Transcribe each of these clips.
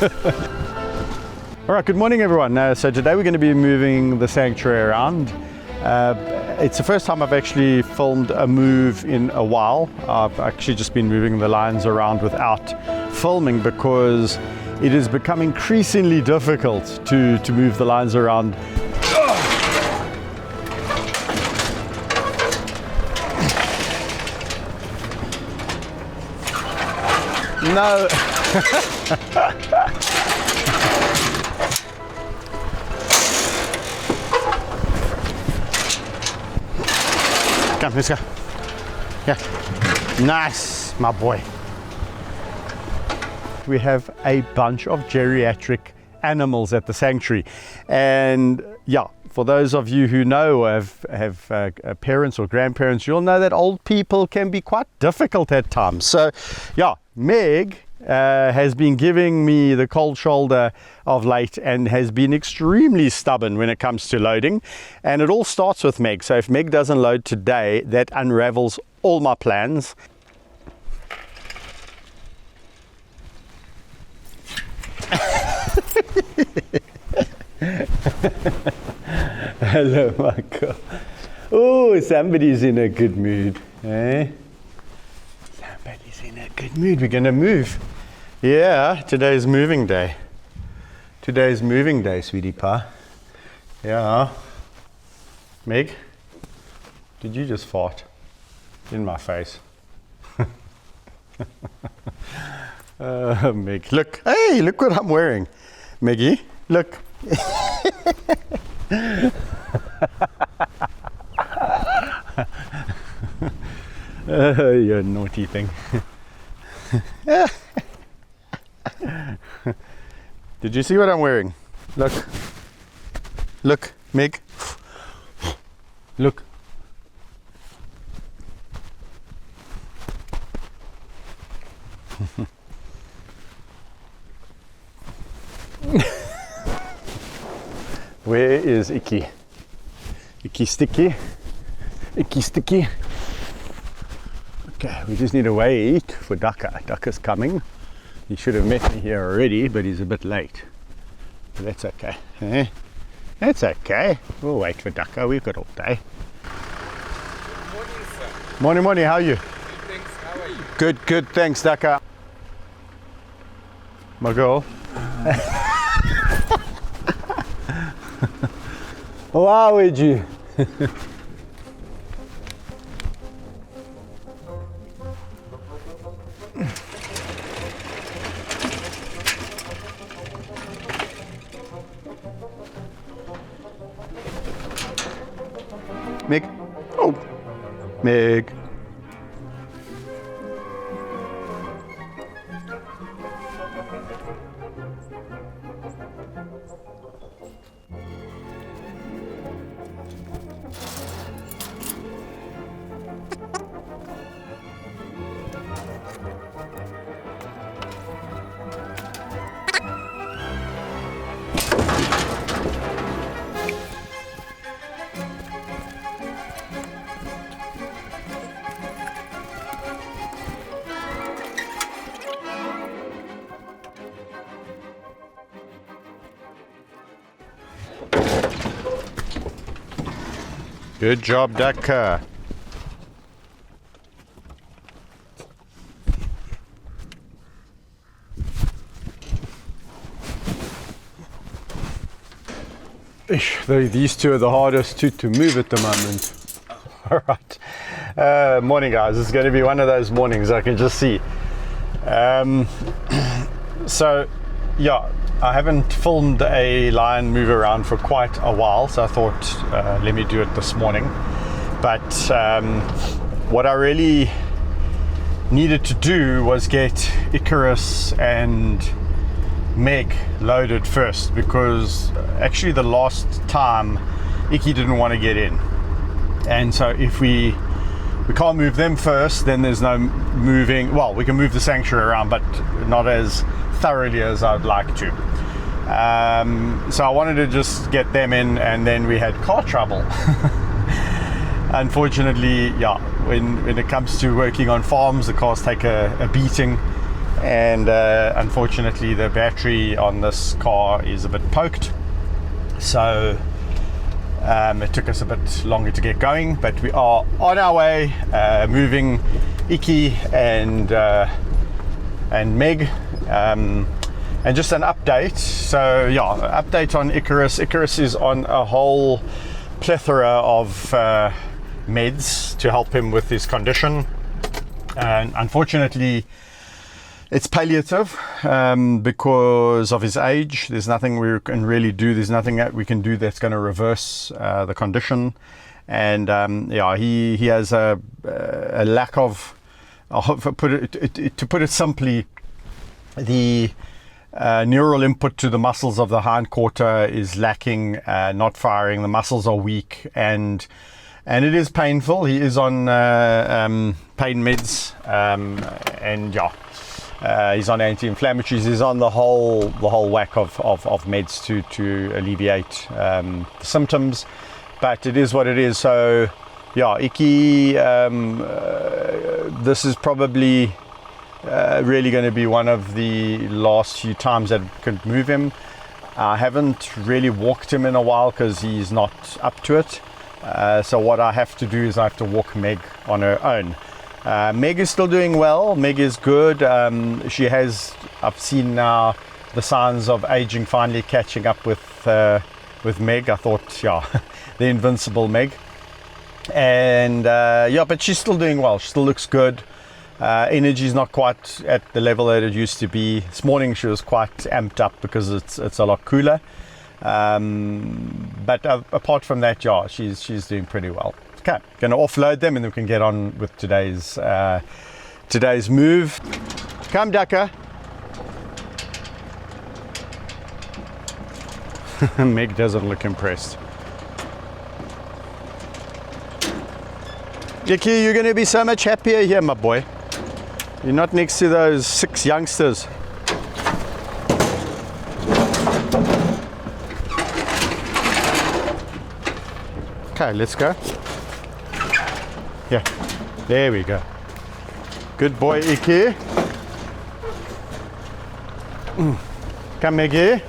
All right, good morning everyone. So today we're going to be moving the sanctuary around. It's the first time I've actually filmed a move in a while. I've actually just been moving the lions around without filming because it has become increasingly difficult to move the lions around. No. Come, let's go. Yeah. Nice, my boy. We have a bunch of geriatric animals at the sanctuary. And yeah, for those of you who know or have parents or grandparents, you'll know that old people can be quite difficult at times. So yeah, Meg has been giving me the cold shoulder of late and has been extremely stubborn when it comes to loading. And it all starts with Meg. So if Meg doesn't load today, that unravels all my plans. Hello, Michael. Oh, somebody's in a good mood, eh? Somebody's in a good mood. We're gonna move. Yeah, today's moving day. Today's moving day, sweetie pie. Yeah. Meg, did you just fart in my face? Meg, look. Hey, look what I'm wearing. Meggie, look. You naughty thing. Did you see what I'm wearing? Look. Look, Meg. Look. Where is Icky? Icky Sticky? Icky Sticky? Okay, we just need to wait for Ducker. Ducker's coming. He should have met me here already, but he's a bit late. But that's okay. Eh? That's okay. We'll wait for Ducker. We've got all day. Good morning, sir. Morning, morning. How are you? Good, thanks. How are you? Good, good. Thanks, Ducker. My girl. Wow, would you? Meg. Oh, Meg. Good job, Ducker. These two are the hardest two to move at the moment. All right. Morning, guys. It's going to be one of those mornings I can just see. So, yeah. I haven't filmed a lion move around for quite a while, so I thought let me do it this morning. But what I really needed to do was get Icarus and Meg loaded first, because actually the last time Icky didn't want to get in, and so if we can't move them first, then there's no moving. Well, we can move the sanctuary around, but not as thoroughly as I'd like to. So I wanted to just get them in, and then we had car trouble. Unfortunately, yeah, when it comes to working on farms, the cars take a beating. and unfortunately the battery on this car is a bit poked, so it took us a bit longer to get going, but we are on our way, moving Iki and Meg, and just an update. So yeah, update on Icarus. Icarus is on a whole plethora of meds to help him with his condition, and unfortunately it's palliative because of his age. There's nothing we can really do. There's nothing that we can do that's going to reverse the condition. And yeah, he has a lack of, to put it simply, the neural input to the muscles of the hindquarter is lacking, not firing. The muscles are weak, and it is painful. He is on pain meds, and yeah. He's on anti-inflammatories. He's on the whole whack of meds to alleviate the symptoms, but it is what it is. So yeah, Iki, this is probably really going to be one of the last few times that I could move him. I haven't really walked him in a while because he's not up to it. So what I have to do is I have to walk Meg on her own. Meg is still doing well. Meg is good. She has, I've seen now the signs of aging finally catching up with Meg. I thought, yeah, the invincible Meg. And yeah, but she's still doing well. She still looks good. Energy is not quite at the level that it used to be. This morning she was quite amped up because it's a lot cooler. But apart from that, yeah, she's doing pretty well. Okay, going to offload them and then we can get on with today's move. Come, Ducker. Meg doesn't look impressed. Yuki, you're going to be so much happier here, my boy. You're not next to those 6 youngsters. Okay, let's go. Yeah, there we go. Good boy, Iki. Come, Maggie.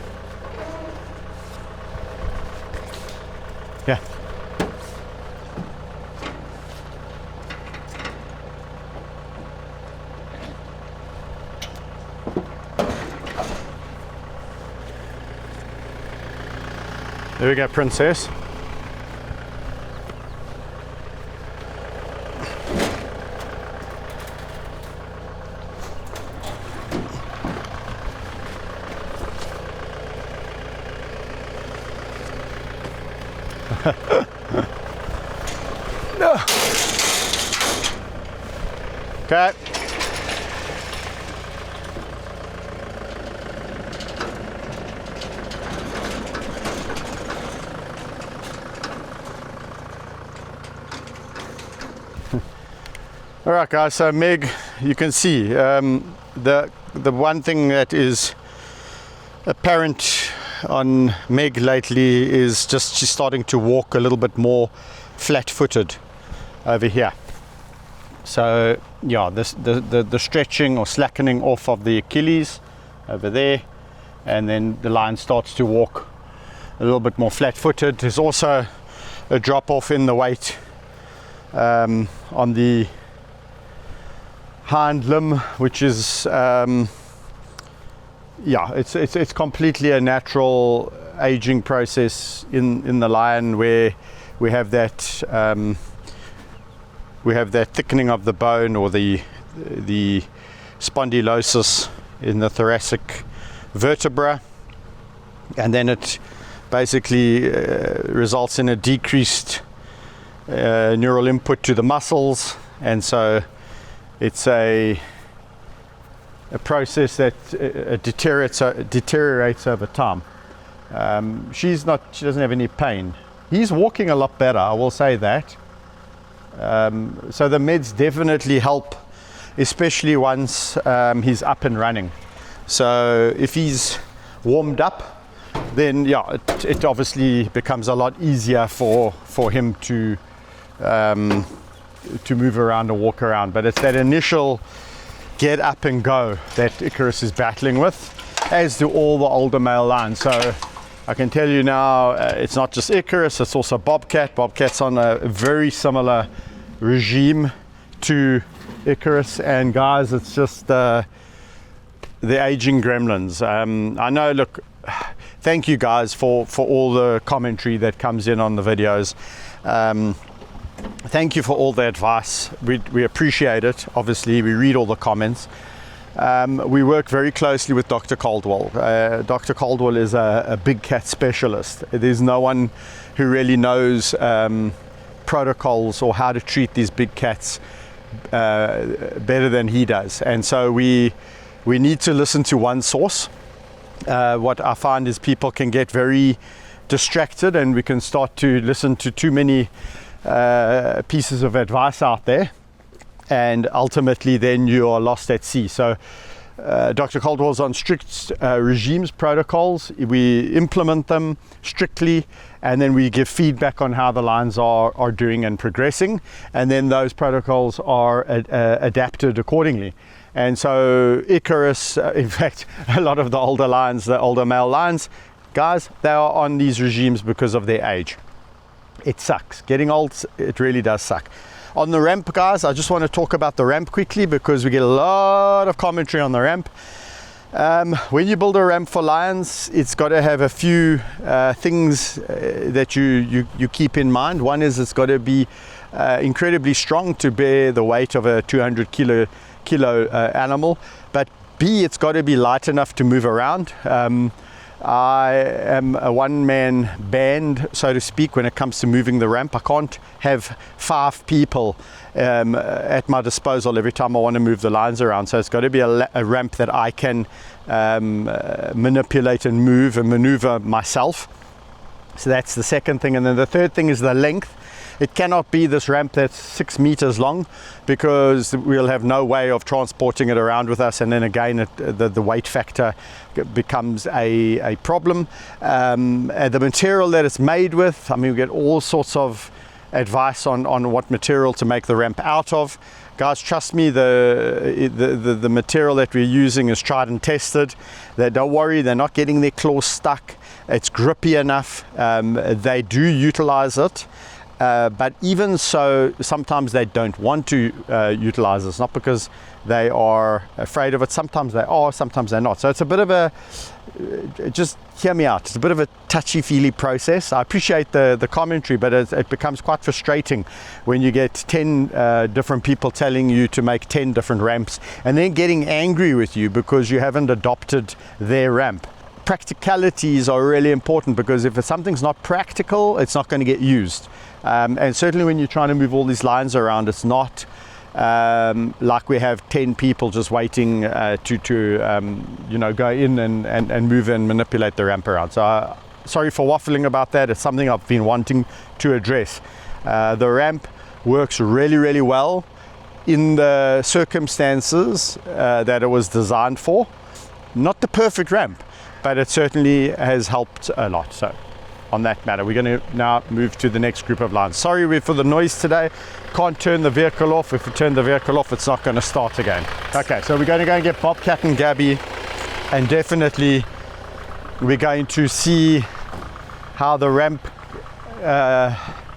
Yeah. There we go, princess. Okay. All right, guys. So Meg, you can see the one thing that is apparent on Meg lately is just she's starting to walk a little bit more flat-footed over here. So yeah, the stretching or slackening off of the Achilles over there, and then the lion starts to walk a little bit more flat-footed. There's also a drop off in the weight on the hind limb, which is yeah, it's completely a natural aging process in the lion, where we have that thickening of the bone, or the spondylosis in the thoracic vertebra, and then it basically results in a decreased neural input to the muscles, and so it's a process that deteriorates over time. She doesn't have any pain. He's walking a lot better, I will say that. So the meds definitely help, especially once he's up and running. So if he's warmed up, then yeah, it obviously becomes a lot easier for him to move around or walk around. But it's that initial get up and go that Icarus is battling with, as do all the older male lions. So I can tell you now, it's not just Icarus, it's also Bobcat. Bobcat's on a very similar regime to Icarus, and guys, it's just the aging gremlins. I know, look, thank you guys for all the commentary that comes in on the videos. Thank you for all the advice. We appreciate it. Obviously, we read all the comments. We work very closely with Dr. Caldwell. Dr. Caldwell is a big cat specialist. There's no one who really knows protocols or how to treat these big cats better than he does. And so we need to listen to one source. What I find is people can get very distracted, and we can start to listen to too many pieces of advice out there, and ultimately then you are lost at sea. So Dr. Caldwell's on strict regimes, protocols. We implement them strictly, and then we give feedback on how the lions are doing and progressing, and then those protocols are adapted accordingly. And so Icarus, in fact, a lot of the older lions, the older male lions, guys, they are on these regimes because of their age. It sucks. Getting old, it really does suck. On the ramp, guys, I just want to talk about the ramp quickly because we get a lot of commentary on the ramp. When you build a ramp for lions, it's got to have a few things that you keep in mind. One is it's got to be incredibly strong to bear the weight of a 200 kilo animal, but B, it's got to be light enough to move around. I am a one-man band, so to speak, when it comes to moving the ramp. I can't have 5 people at my disposal every time I want to move the lions around. So it's got to be a ramp that I can manipulate and move and maneuver myself. So that's the second thing. And then the third thing is the length. It cannot be this ramp that's 6 meters long, because we'll have no way of transporting it around with us, and then again the weight factor becomes a problem. And the material that it's made with, I mean, we get all sorts of advice on what material to make the ramp out of. Guys, trust me, the material that we're using is tried and tested. Don't worry, they're not getting their claws stuck. It's grippy enough. They do utilize it. But even so, sometimes they don't want to utilize this, not because they are afraid of it. Sometimes they are, sometimes they're not. So it's a bit of a, just hear me out, it's a bit of a touchy-feely process. I appreciate the commentary, but it becomes quite frustrating when you get 10 different people telling you to make 10 different ramps, and then getting angry with you because you haven't adopted their ramp. Practicalities are really important, because if something's not practical, it's not going to get used. And certainly when you're trying to move all these lines around, it's not like we have 10 people just waiting to go in and move and manipulate the ramp around. So sorry for waffling about that. It's something I've been wanting to address. The ramp works really, really well in the circumstances that it was designed for. Not the perfect ramp, but it certainly has helped a lot. So on that matter, we're going to now move to the next group of lions. Sorry for the noise today. Can't turn the vehicle off. If we turn the vehicle off, it's not going to start again. Okay, so we're going to go and get Bobcat and Gabby, and definitely we're going to see how the ramp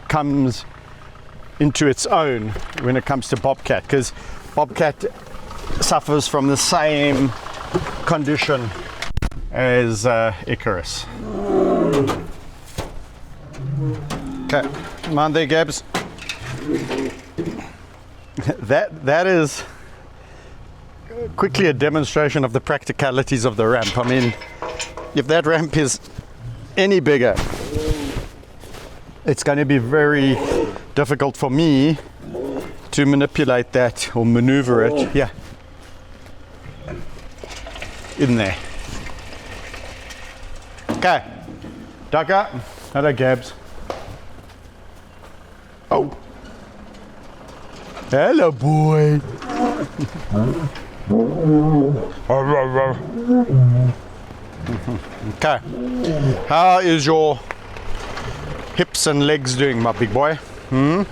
comes into its own when it comes to Bobcat, because Bobcat suffers from the same condition as Icarus. Okay, come on there, Gabs. That is quickly a demonstration of the practicalities of the ramp. I mean, if that ramp is any bigger, it's going to be very difficult for me to manipulate that or maneuver it. Yeah, in there. Okay, duck up. Hello, Gabs. Oh. Hello, boy. Okay. How is your hips and legs doing, my big boy? Are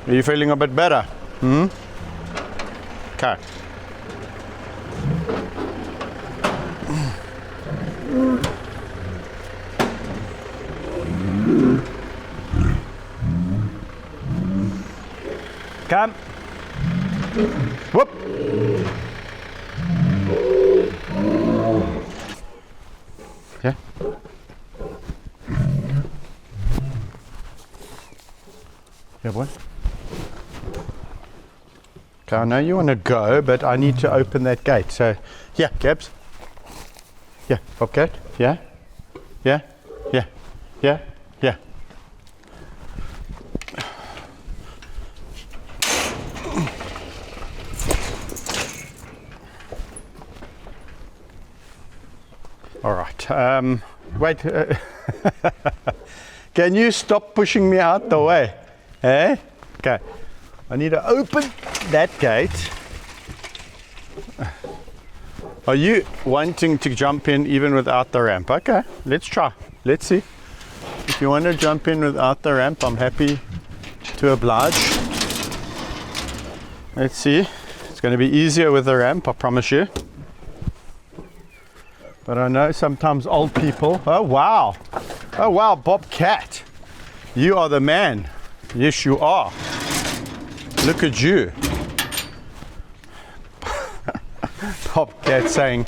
you feeling a bit better? Okay. Come. Whoop. Yeah. Yeah, boy. Okay, I know you want to go, but I need to open that gate. So, yeah, Gabs. Yeah, Bobcat. Yeah. Yeah. Yeah. Yeah. Yeah. All right. Wait. Can you stop pushing me out the way? Eh? Okay. I need to open that gate. Are you wanting to jump in even without the ramp? Okay, let's try. Let's see. If you want to jump in without the ramp, I'm happy to oblige. Let's see. It's going to be easier with the ramp, I promise you. But I know sometimes old people. Oh wow. Oh wow, Bobcat. You are the man. Yes, you are. Look at you. Bobcat saying,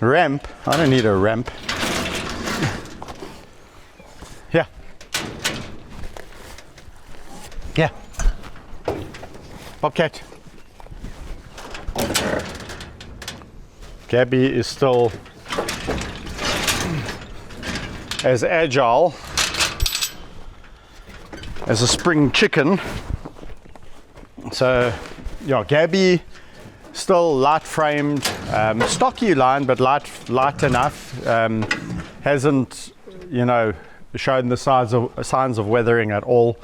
ramp? I don't need a ramp. Yeah. Yeah. Bobcat. Gabby is still as agile as a spring chicken. So, yeah, Gabby still light framed, stocky line, but light enough. Hasn't, shown the signs of weathering at all.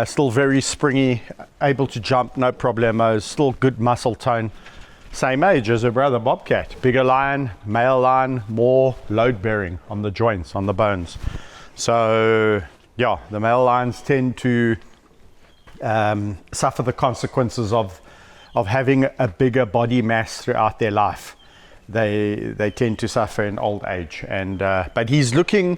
Still very springy, able to jump, no problemos. Still good muscle tone. Same age as her brother Bobcat. Bigger lion, male lion, more load bearing on the joints, on the bones. So, yeah, the male lions tend to suffer the consequences of having a bigger body mass throughout their life. They tend to suffer in old age, and but he's looking,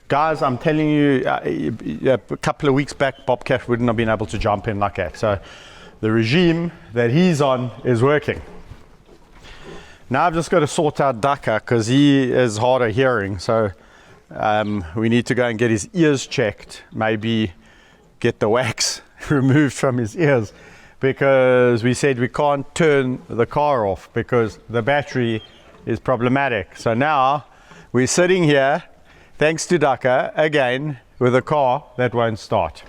guys, I'm telling you, a couple of weeks back Bobcat wouldn't have been able to jump in like that. So the regime that he's on is working. Now I've just got to sort out Daka because he is hard of hearing, so we need to go and get his ears checked, maybe get the wax removed from his ears, because we said we can't turn the car off because the battery is problematic. So now we're sitting here, thanks to Daka, again, with a car that won't start.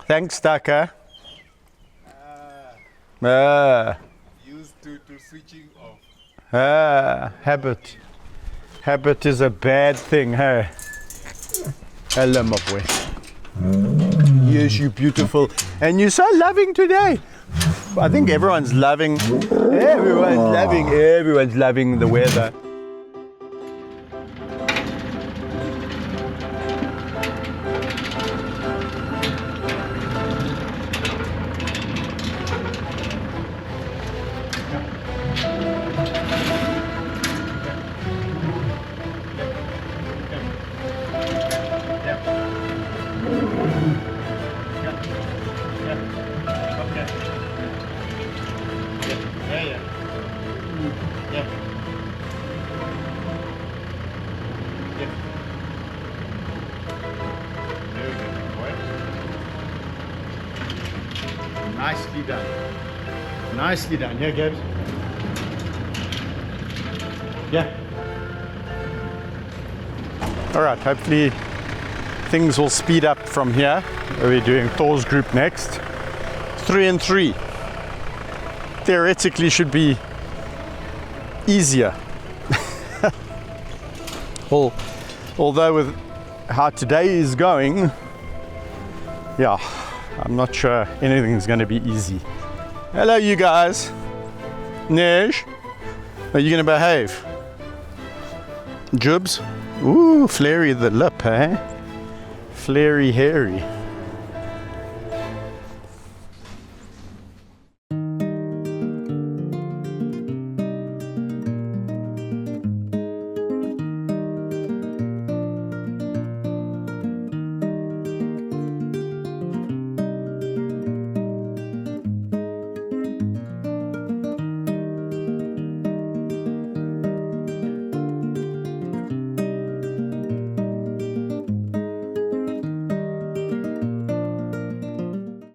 Thanks, Daka. Used to switching off. Habit. Habit is a bad thing, hey? Hello, my boy. Yes, you beautiful. And you're so loving today. I think everyone's loving the weather. Nicely done. Nicely done. Yeah, Gabs? Yeah. All right, hopefully things will speed up from here. We're doing Thor's group next. 3 and 3. Theoretically should be easier. Although with how today is going, yeah, I'm not sure anything's going to be easy. Hello, you guys. Nej, are you going to behave? Jubs? Ooh, flary the lip, eh? Flary hairy.